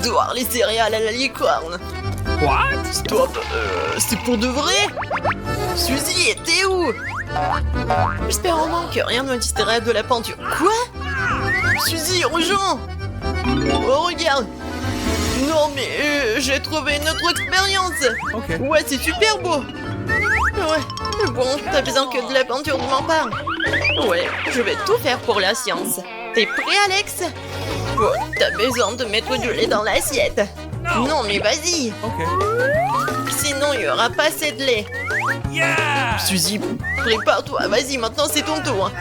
J'adore les céréales à la licorne. What? Stop, c'est pour de vrai? Suzy, t'es où? J'espère au moins que rien ne me distrait de la peinture. Quoi? Suzy, rejoins! Oh, regarde! Non, mais j'ai trouvé une autre expérience! Ok. Ouais, c'est super beau! Ouais, bon, t'as besoin que de la peinture de ma part. Ouais, je vais tout faire pour la science. T'es prêt, Alex? Oh, t'as besoin de mettre du lait dans l'assiette. Non, mais vas-y! Ok. Sinon, il y aura pas assez de lait. Yeah! Suzy, prépare-toi, vas-y, maintenant c'est ton tour.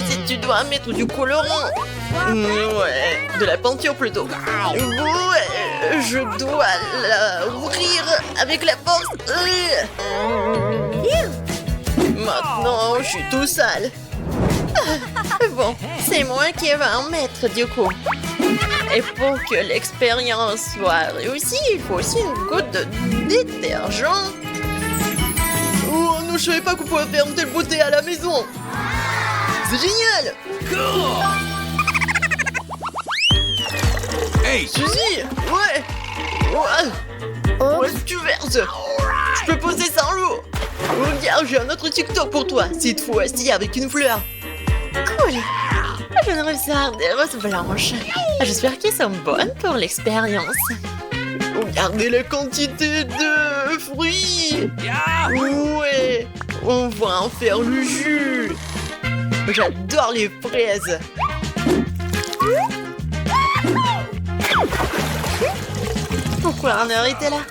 Si tu dois mettre du colorant. Ouais, de la peinture plutôt. Ouais, je dois la ouvrir avec la force. Maintenant, je suis tout sale. Bon, c'est moi qui va en mettre du coup. Et pour que l'expérience soit réussie, il faut aussi une goutte de détergent. Oh non, je savais pas qu'on pouvait faire une telle beauté à la maison. C'est génial. Hey! Suzy, ouais. Ouais, tu verses. Je peux poser ça en l'eau. Regarde, j'ai un autre TikTok pour toi. Cette fois-ci avec une fleur. Cool. Je viens de recevoir des roses blanches. J'espère qu'elles sont bonnes pour l'expérience. Regardez la quantité de fruits. Ouais, on va en faire le jus. J'adore les fraises. Pourquoi on a arrêté là?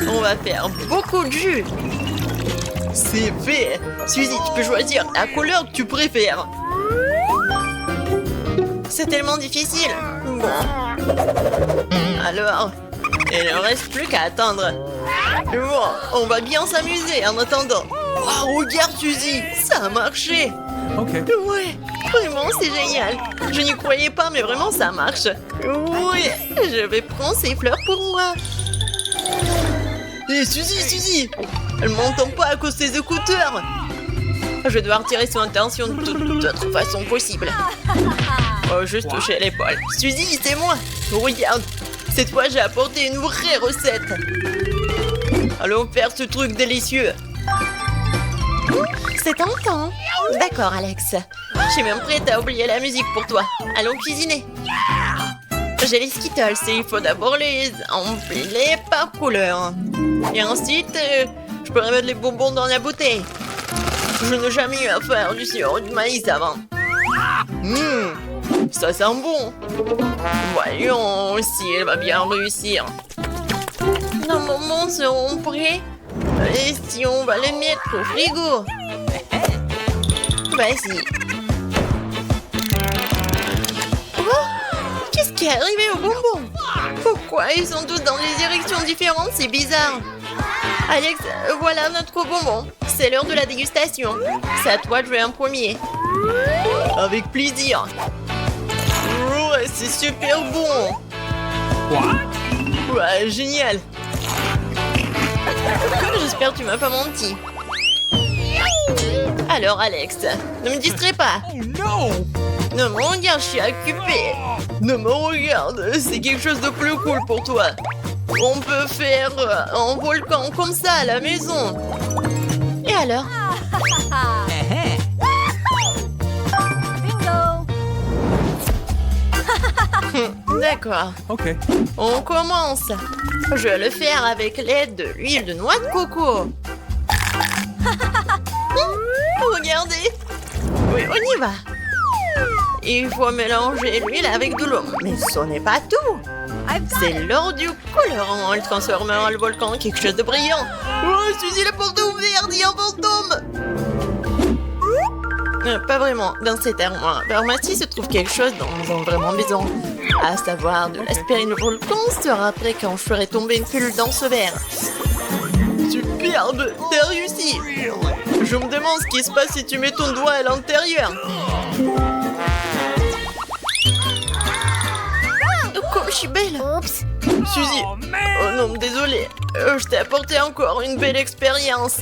On va faire beaucoup de jus. C'est fait. Suzy, tu peux choisir la couleur que tu préfères. C'est tellement difficile. Bon. Alors, il ne reste plus qu'à attendre. Bon, on va bien s'amuser en attendant. Oh, regarde Suzy, ça a marché. Ok. Ouais, vraiment c'est génial. Je n'y croyais pas, mais vraiment ça marche. Oui, je vais prendre ces fleurs pour moi. Hé Suzy, elle m'entend pas à cause de ses écouteurs. Je vais devoir tirer son attention de toute autre façon possible. Oh, juste toucher l'épaule. Suzy, c'est moi. Regarde, cette fois j'ai apporté une vraie recette. Allons faire ce truc délicieux. C'est tentant. D'accord, Alex. Je suis même prête à oublier la musique pour toi. Allons cuisiner. J'ai les Skittles et il faut d'abord les empiler par couleur. Et ensuite, je pourrais mettre les bonbons dans la bouteille. Je n'ai jamais eu à faire du sirop de maïs avant. Ça sent bon. Voyons si elle va bien réussir. Nos moments seront prêts. Et si on va les mettre au frigo? Vas-y. Oh, qu'est-ce qui est arrivé aux bonbons? Pourquoi ils sont tous dans des directions différentes? C'est bizarre. Alex, voilà notre bonbon. C'est l'heure de la dégustation. C'est à toi de jouer en premier. Avec plaisir. Ouais, c'est super bon. What? Ouais, génial. J'espère que tu m'as pas menti. Alors Alex, ne me distrais pas. Oh no! Ne me regarde, je suis occupée. Ne me regarde, c'est quelque chose de plus cool pour toi. On peut faire un volcan comme ça à la maison. Et alors? D'accord. Ok. On commence. Je vais le faire avec l'aide de l'huile de noix de coco. Regardez. Oui, on y va. Il faut mélanger l'huile avec de l'eau. Mais ce n'est pas tout. C'est l'heure du colorant. Elle transformera le volcan en quelque chose de brillant. Oh, Suzy, la porte est ouverte, il y a un fantôme. Pas vraiment. Dans cette armoire pharmacie se trouve quelque chose dont nous avons vraiment besoin. À savoir de l'aspirine. Le volcan sera prêt quand je ferai tomber une pilule dans ce verre. Superbe, t'as réussi. Je me demande ce qui se passe si tu mets ton doigt à l'intérieur. Comme je suis belle. Oups. Suzy. Oh non, désolé. Je t'ai apporté encore une belle expérience.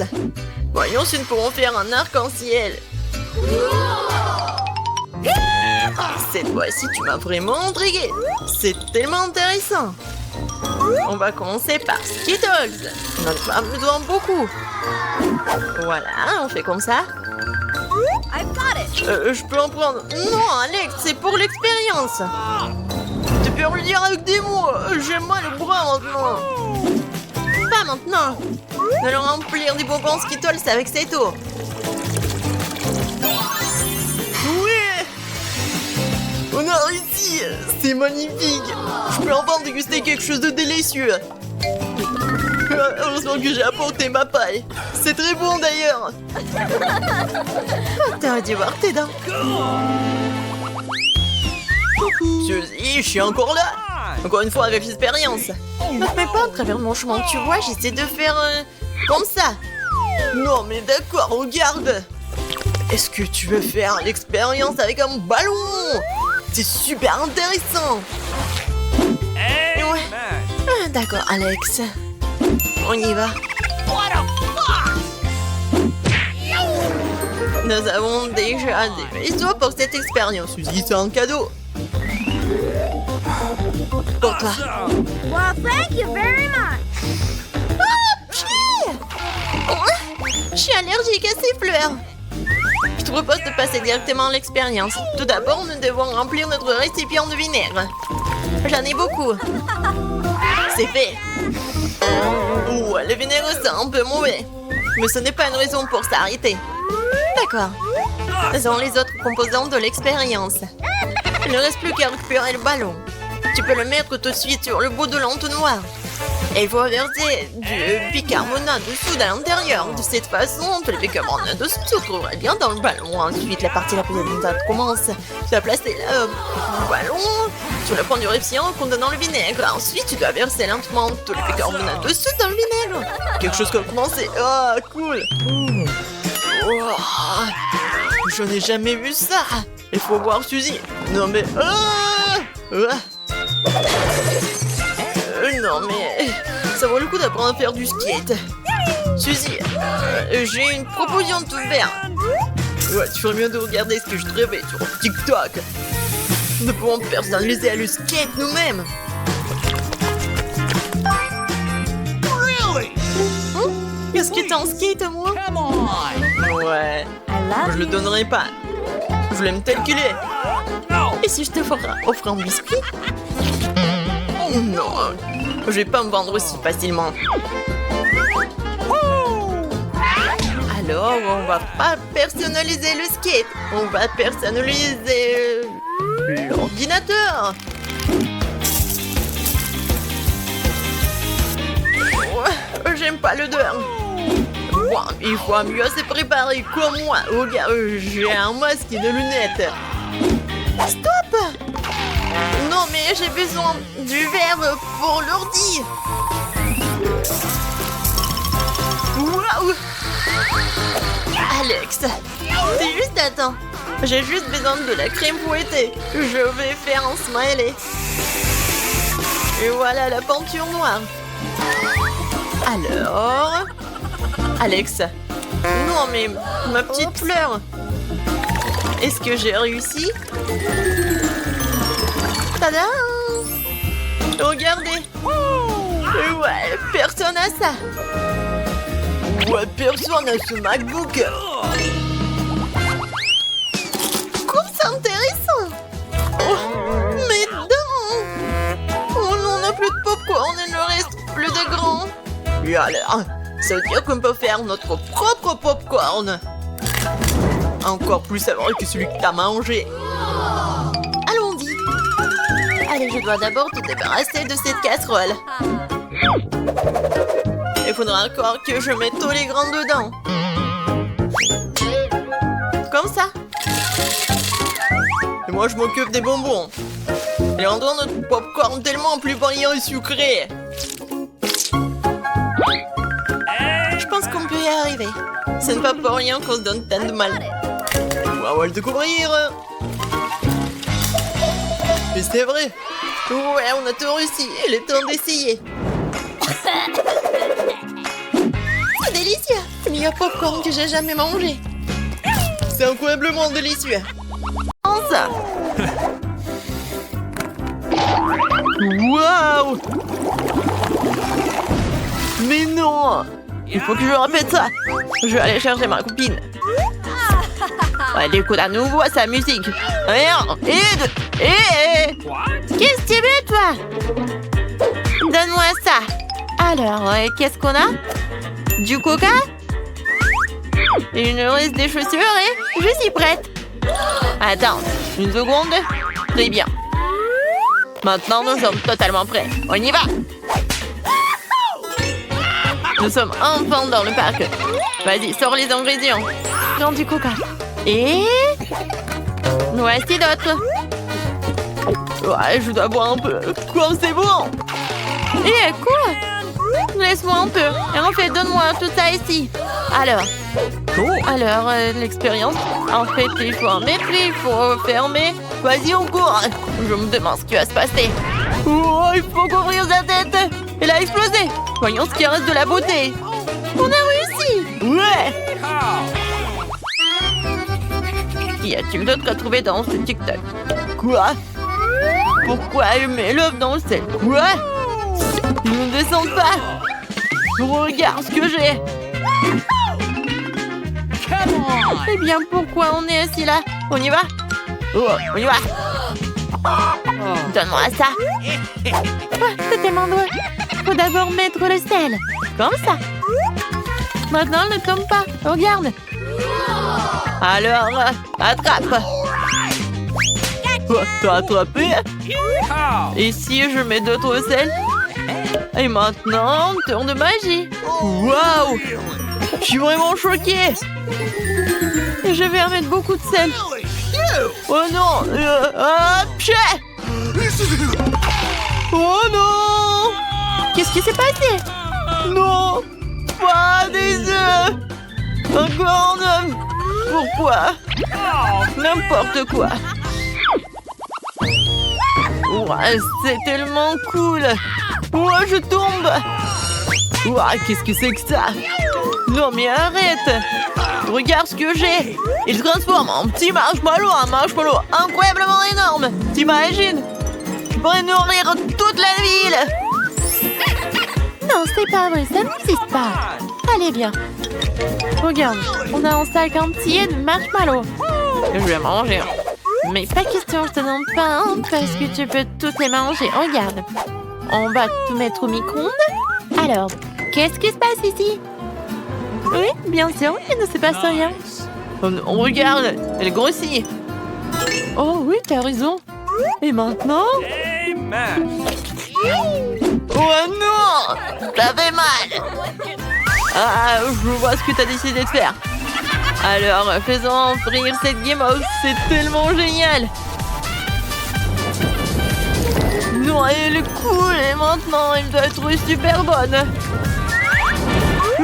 Voyons si nous pourrons faire un arc-en-ciel. Cette fois-ci, tu m'as vraiment intrigué. C'est tellement intéressant. On va commencer par Skittles. On en a pas besoin beaucoup. Voilà, on fait comme ça. Je peux en prendre. Non, Alex, c'est pour l'expérience. Tu peux le dire avec des mots. J'ai mal au bras maintenant. Pas maintenant. Nous allons remplir des bonbons Skittles avec cette eau. Oui! On a réussi! C'est magnifique! Je peux enfin déguster quelque chose de délicieux! Heureusement que j'ai apporté ma paille! C'est très bon d'ailleurs! T'aurais dû voir tes dents! Suzy, je suis encore là! Encore une fois avec l'expérience! Ne fais pas à travers mon chemin, tu vois, j'essaie de faire comme ça! Non mais d'accord, regarde! Est-ce que tu veux faire l'expérience avec un ballon? C'est super intéressant. Ouais. Ah, d'accord, Alex. On y va. Nous avons déjà des vaisseaux pour cette expérience. Suzy, c'est un cadeau. Pour toi. Well, thank you very much. Je suis allergique à ces fleurs. Je te propose de passer directement à l'expérience. Tout d'abord, nous devons remplir notre récipient de vinaigre. J'en ai beaucoup. C'est fait. Ouais, le vinaigre, c'est un peu mauvais. Mais ce n'est pas une raison pour s'arrêter. D'accord. Faisons les autres composants de l'expérience. Il ne reste plus qu'à récupérer le ballon. Tu peux le mettre tout de suite sur le bout de l'entonnoir. Et il faut verser du bicarbonate de soude à l'intérieur. De cette façon, le bicarbonate de soude se trouverait bien dans le ballon. Ensuite, la partie la plus abondante commence. Tu vas placer le ballon sur le point du récipient contenant le vinaigre. Ensuite, tu dois verser lentement tout le bicarbonate de soude dans le vinaigre. Quelque chose comme commencer. Ah, cool. Oh, je n'ai jamais vu ça. Il faut voir Suzy. Non mais... non mais... Ça vaut le coup d'apprendre à faire du skate. Suzy, j'ai une proposition de te faire. Ouais, tu ferais mieux de regarder ce que je te réveille sur TikTok. Nous pouvons personnaliser le skate nous-mêmes. Qu'est-ce que t'as en skate, moi? Ouais, je le donnerai pas. Je l'aime tel qu'il est. Et si je te offre un biscuit? Non, je vais pas me vendre aussi facilement. Alors, on va pas personnaliser le skate. On va personnaliser l'ordinateur. Ouais, j'aime pas l'odeur. Bon, il faut mieux se préparer comme moi. Regarde, j'ai un masque et des lunettes. Stop! Non, mais j'ai besoin du verbe pour l'ordi. Waouh! Alex, t'es juste à temps. J'ai juste besoin de la crème fouettée. Je vais faire un smiley. Et voilà la peinture noire. Alors... Alex. Non, mais ma petite fleur. Est-ce que j'ai réussi? Tada! Regardez! Ouais, personne n'a ça! Ouais, personne n'a ce MacBook! Comme c'est intéressant! Oh, mes dents! Oh non, on n'a plus de popcorn, il ne reste plus de grands! Et alors, ça veut dire qu'on peut faire notre propre popcorn! Encore plus savoureux que celui que t'as mangé! Allons-y! Allez, je dois d'abord te débarrasser de cette casserole. Il faudra encore que je mette tous les grains dedans. Comme ça. Et moi, je m'occupe des bonbons. Et rendons notre popcorn tellement plus brillant et sucré. Je pense qu'on peut y arriver. Ce n'est pas pour rien qu'on se donne tant de mal. On va le découvrir. Mais c'est vrai. Ouais, on a tout réussi. Il est temps d'essayer. C'est délicieux. C'est le meilleur popcorn que j'ai jamais mangé. C'est incroyablement délicieux. Comment ça? Waouh! Mais non! Il faut que je répète ça. Je vais aller chercher ma copine. Elle écoute à nouveau sa musique. Et un, et deux, et... What? Qu'est-ce que tu veux, toi? Donne-moi ça. Alors, qu'est-ce qu'on a? Du coca? Une heureuse des chaussures et je suis prête. Attends, une seconde. Très bien. Maintenant, nous sommes totalement prêts. On y va. Nous sommes enfin dans le parc. Vas-y, sors les ingrédients. Prends du coca. Et... voici d'autres. Ouais, je dois boire un peu. Quoi, c'est bon. Et quoi? Laisse-moi un peu. Et en fait, donne-moi tout ça ici. Alors, l'expérience. En fait, il faut en mettre, il faut fermer. Vas-y, on court. Je me demande ce qui va se passer. Oh, il faut couvrir sa tête. Elle a explosé. Voyons ce qui reste de la beauté. On a réussi. Ouais. Qu'y a-t-il d'autre à trouver dans ce TikTok? Quoi? Pourquoi elle met l'œuf dans le sel? Quoi? Ils ne descendent pas. Regarde ce que j'ai. Eh bien, pourquoi on est assis là? On y va? Oh, on y va. Donne-moi ça. C'était mon doigt. Faut d'abord mettre le sel. Comme ça. Maintenant, ne tombe pas. Regarde. Alors, attrape. Oh, t'as attrapé? Et si je mets d'autres sel? Et maintenant, tour de magie. Waouh! Je suis vraiment choquée. Et je vais en mettre beaucoup de sel. Oh non! Oh non! Qu'est-ce qui s'est passé? Non! Pas des œufs! Encore un œuf! Pourquoi? N'importe quoi! Ouais, c'est tellement cool! Ouais, je tombe! Ouais, qu'est-ce que c'est que ça? Non mais arrête! Regarde ce que j'ai! Il se transforme en petit marshmallow, un marshmallow incroyablement énorme! T'imagines? Je pourrais nourrir toute la ville! Non, c'est pas vrai, ça n'existe pas! Allez, viens! Regarde, on a un sac entier de marshmallows! Je vais manger! Mais pas question, je te demande pas un parce que tu peux toutes les manger. Regarde! On va tout mettre au micro-ondes. Alors, qu'est-ce qui se passe ici? Oui, bien sûr, il ne se passe rien. On regarde, elle grossit. Oh oui, t'as raison. Et maintenant? Amen. Oh non! Ça fait mal! Ah, je vois ce que t'as décidé de faire. Alors, faisons frire cette Game-House, c'est tellement génial! Non, elle est cool et maintenant, elle doit être super bonne.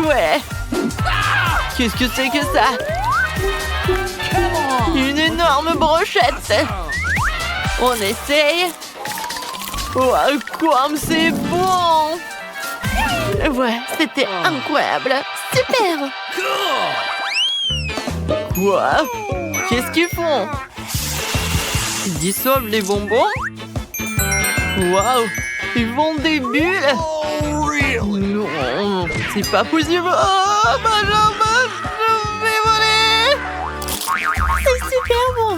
Ouais. Qu'est-ce que c'est que ça? Une énorme brochette. On essaye. Oh, quoi, c'est bon. Ouais, c'était incroyable. Super. Quoi? Qu'est-ce qu'ils font? Ils dissolvent les bonbons? Waouh! Ils font des bulles! Non, c'est pas possible! Oh, ma jambe! Je vais voler! C'est super bon!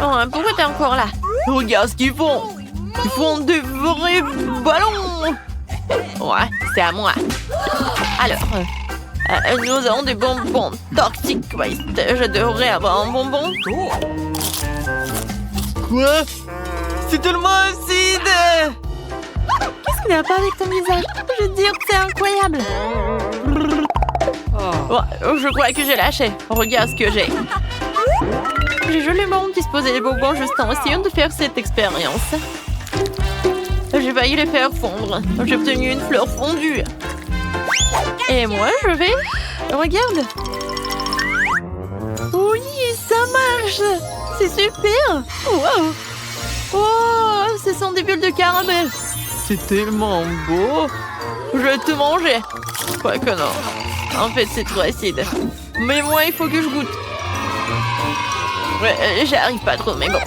Oh, pourquoi t'es encore là? Regarde ce qu'ils font! Ils font des vrais ballons! Ouais, c'est à moi! Alors, nous avons des bonbons Toxic Waste. J'adorerais avoir un bonbon. Quoi? C'est tellement acide! Qu'est-ce qu'il n'y a pas avec ton visage? Je veux dire que c'est incroyable! Oh, je crois que j'ai lâché. Regarde ce que j'ai. J'ai joliment disposé les bonbons juste en essayant de faire cette expérience. J'ai failli les faire fondre. J'ai obtenu une fleur fondue. Et moi, je vais... Regarde! Oui, ça marche! C'est super! Wow! Oh, ce sont des bulles de caramel. C'est tellement beau. Je vais te manger. Quoique non. En fait, c'est trop acide. Mais moi, il faut que je goûte. Ouais, j'arrive pas trop, mais bon.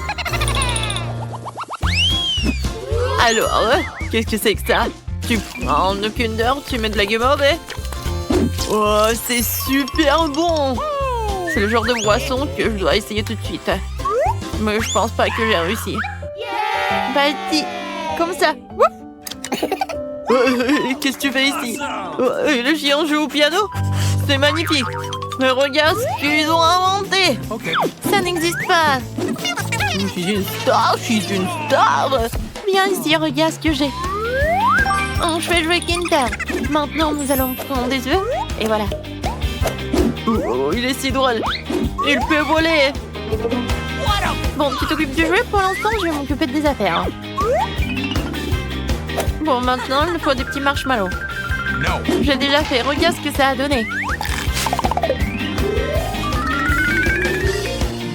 Alors, qu'est-ce que c'est que ça? Tu prends le Kinder, tu mets de la guimauve. Oh, c'est super bon! C'est le genre de boisson que je dois essayer tout de suite. Mais je pense pas que j'ai réussi. Vas-y, comme ça. Qu'est-ce que tu fais ici? Le chien joue au piano? C'est magnifique. Mais regarde ce qu'ils ont inventé. Okay. Ça n'existe pas. Je suis une star, je suis une star. Viens ici, regarde ce que j'ai. Je vais jouer Kinder. Maintenant, nous allons prendre des œufs. Et voilà. Oh, il est si drôle. Il peut voler. Bon, tu t'occupes du jeu. Pour l'instant, je vais m'occuper des affaires. Bon, maintenant, il me faut des petits marshmallows. No. J'ai déjà fait. Regarde ce que ça a donné.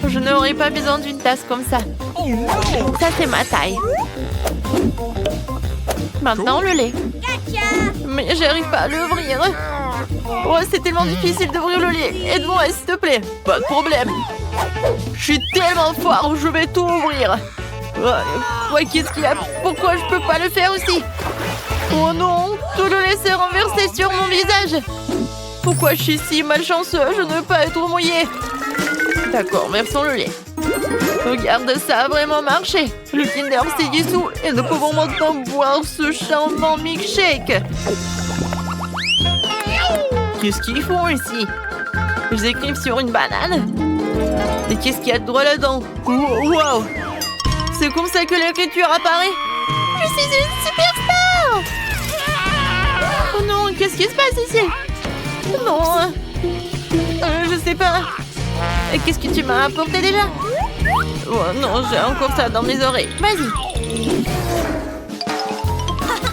Je n'aurais pas besoin d'une tasse comme ça. Oh no. Ça, c'est ma taille. Maintenant, le lait. Mais j'arrive pas à l'ouvrir. Oh, c'est tellement difficile d'ouvrir le lait. Aide-moi, s'il te plaît. Pas de problème. Je suis tellement fort, je vais tout ouvrir. Ouais, qu'est-ce qu'il y a? Pourquoi je peux pas le faire aussi? Oh non, tout le lait s'est renversé sur mon visage. Pourquoi je suis si malchanceux? Je ne veux pas être mouillée. D'accord, versons le lait. Regarde, ça a vraiment marché. Le Kinder s'est dissous et nous pouvons maintenant boire ce charmant milkshake. Qu'est-ce qu'ils font ici? Ils écrivent sur une banane. Et qu'est-ce qu'il y a de drôle là-dedans? Wow! C'est comme ça que l'écriture apparaît. Je suis une superstar! Oh non, qu'est-ce qui se passe ici? Non, je sais pas. Qu'est-ce que tu m'as apporté déjà? Oh non, j'ai encore ça dans mes oreilles. Vas-y.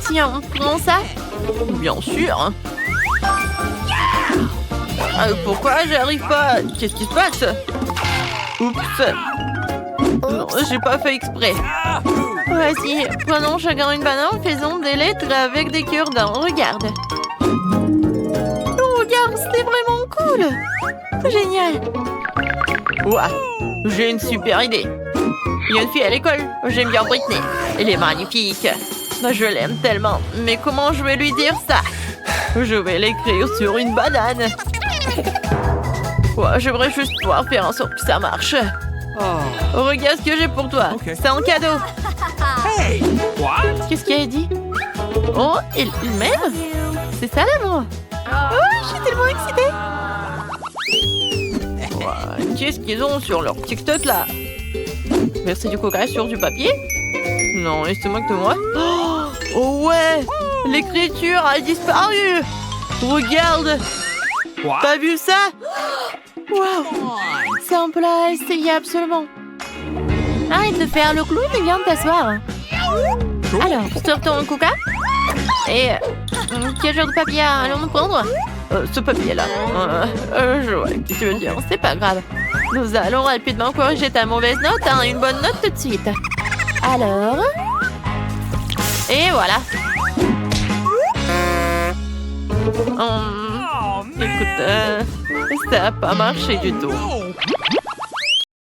Tiens, prends ça. Bien sûr. Pourquoi j'arrive pas? Qu'est-ce qui se passe? Oups. Non, j'ai pas fait exprès. Vas-y, prenons chacun une banane, faisons des lettres avec des cure-dents. Regarde. Oh, regarde, c'est vraiment cool. Génial. Ouah, j'ai une super idée. Il y a une fille à l'école. J'aime bien Britney. Elle est magnifique. Je l'aime tellement. Mais comment je vais lui dire ça? Je vais l'écrire sur une banane. Ouais, j'aimerais juste pouvoir faire en sorte que ça marche. Oh, regarde ce que j'ai pour toi. Okay. C'est un cadeau. Hey. What? Qu'est-ce qu'il a dit? Oh, il m'aime? C'est ça l'amour? Oh, je suis tellement excitée. Ouais, qu'est-ce qu'ils ont sur leur TikTok là? Verser du coca sur du papier? Non, il se moque de moi. Oh ouais! L'écriture a disparu! Regarde! What? T'as vu ça? Waouh! C'est un plat à essayer absolument. Arrête de faire le clown et viens t'asseoir. Alors, sur ton coca. Et quel genre de papier allons-nous prendre? Ce papier-là. Je vois ce que tu veux dire. C'est pas grave. Nous allons rapidement corriger ta mauvaise note à une bonne note tout de suite. Alors... Et voilà. Oh, man. Écoute, ça n'a pas marché du tout. No.